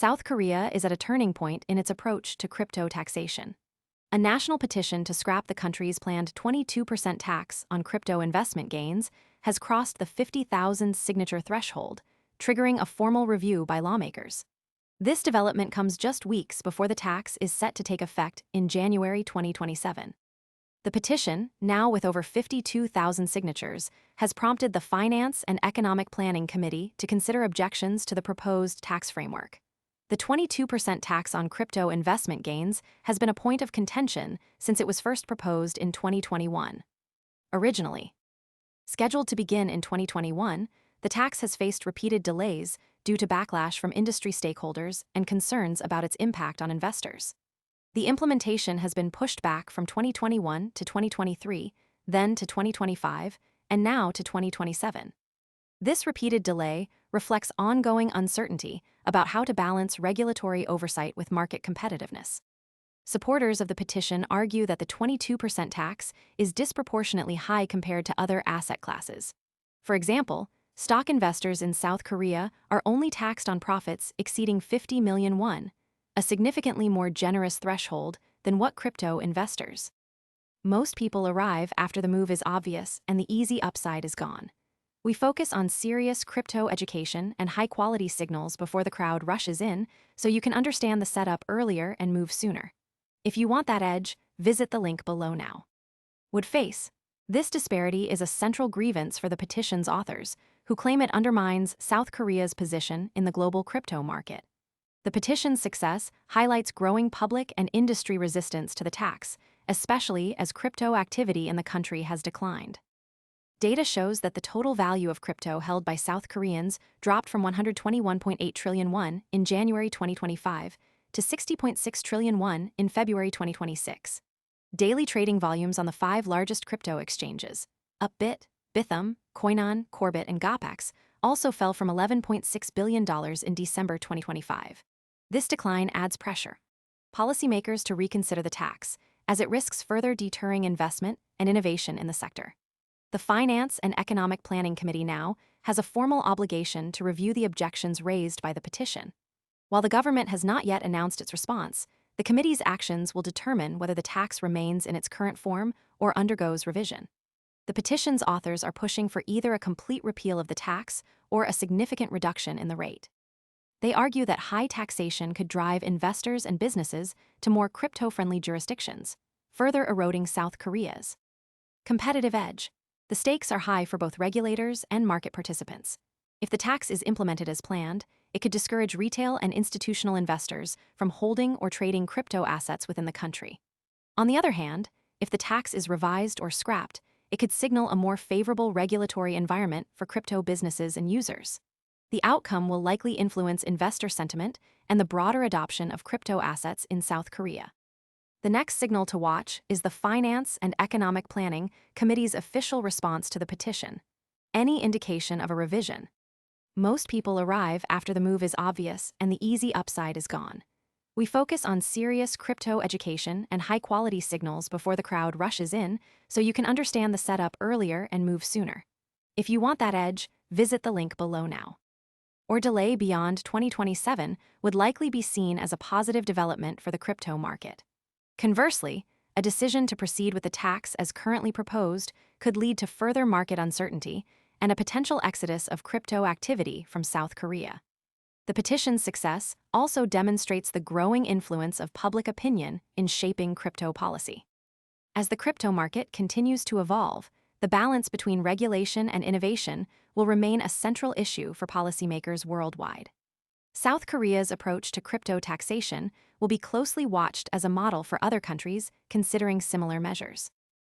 South Korea is at a turning point in its approach to crypto taxation. A national petition to scrap the country's planned 22% tax on crypto investment gains has crossed the 50,000 signature threshold, triggering a formal review by lawmakers. This development comes just weeks before the tax is set to take effect in January 2027. The petition, now with over 52,000 signatures, has prompted the Finance and Economic Planning Committee to consider objections to the proposed tax framework. The 22% tax on crypto investment gains has been a point of contention since it was first proposed in 2021. Originally scheduled to begin in 2021, the tax has faced repeated delays due to backlash from industry stakeholders and concerns about its impact on investors. The implementation has been pushed back from 2021 to 2023, then to 2025, and now to 2027. This repeated delay reflects ongoing uncertainty about how to balance regulatory oversight with market competitiveness. Supporters of the petition argue that the 22% tax is disproportionately high compared to other asset classes. For example, stock investors in South Korea are only taxed on profits exceeding 50 million won, a significantly more generous threshold than what crypto investors. Most people arrive after the move is obvious and the easy upside is gone. We focus on serious crypto education and high-quality signals before the crowd rushes in, so you can understand the setup earlier and move sooner. If you want that edge, visit the link below now. Would face. This disparity is a central grievance for the petition's authors, who claim it undermines South Korea's position in the global crypto market. The petition's success highlights growing public and industry resistance to the tax, especially as crypto activity in the country has declined. Data shows that the total value of crypto held by South Koreans dropped from 121.8 trillion won in January 2025 to 60.6 trillion won in February 2026. Daily trading volumes on the 5 largest crypto exchanges, Upbit, Bithum, Coinon, Corbit, and Gopex, also fell from $11.6 billion in December 2025. This decline adds pressure policymakers to reconsider the tax, as it risks further deterring investment and innovation in the sector. The Finance and Economic Planning Committee now has a formal obligation to review the objections raised by the petition. While the government has not yet announced its response, the committee's actions will determine whether the tax remains in its current form or undergoes revision. The petition's authors are pushing for either a complete repeal of the tax or a significant reduction in the rate. They argue that high taxation could drive investors and businesses to more crypto-friendly jurisdictions, further eroding South Korea's competitive edge. The stakes are high for both regulators and market participants. If the tax is implemented as planned, it could discourage retail and institutional investors from holding or trading crypto assets within the country. On the other hand, if the tax is revised or scrapped, it could signal a more favorable regulatory environment for crypto businesses and users. The outcome will likely influence investor sentiment and the broader adoption of crypto assets in South Korea. The next signal to watch is the Finance and Economic Planning Committee's official response to the petition. Any indication of a revision. Most people arrive after the move is obvious and the easy upside is gone. We focus on serious crypto education and high-quality signals before the crowd rushes in, so you can understand the setup earlier and move sooner. If you want that edge, visit the link below now. Or delay beyond 2027 would likely be seen as a positive development for the crypto market. Conversely, a decision to proceed with the tax as currently proposed could lead to further market uncertainty and a potential exodus of crypto activity from South Korea. The petition's success also demonstrates the growing influence of public opinion in shaping crypto policy. As the crypto market continues to evolve, the balance between regulation and innovation will remain a central issue for policymakers worldwide. South Korea's approach to crypto taxation will be closely watched as a model for other countries considering similar measures.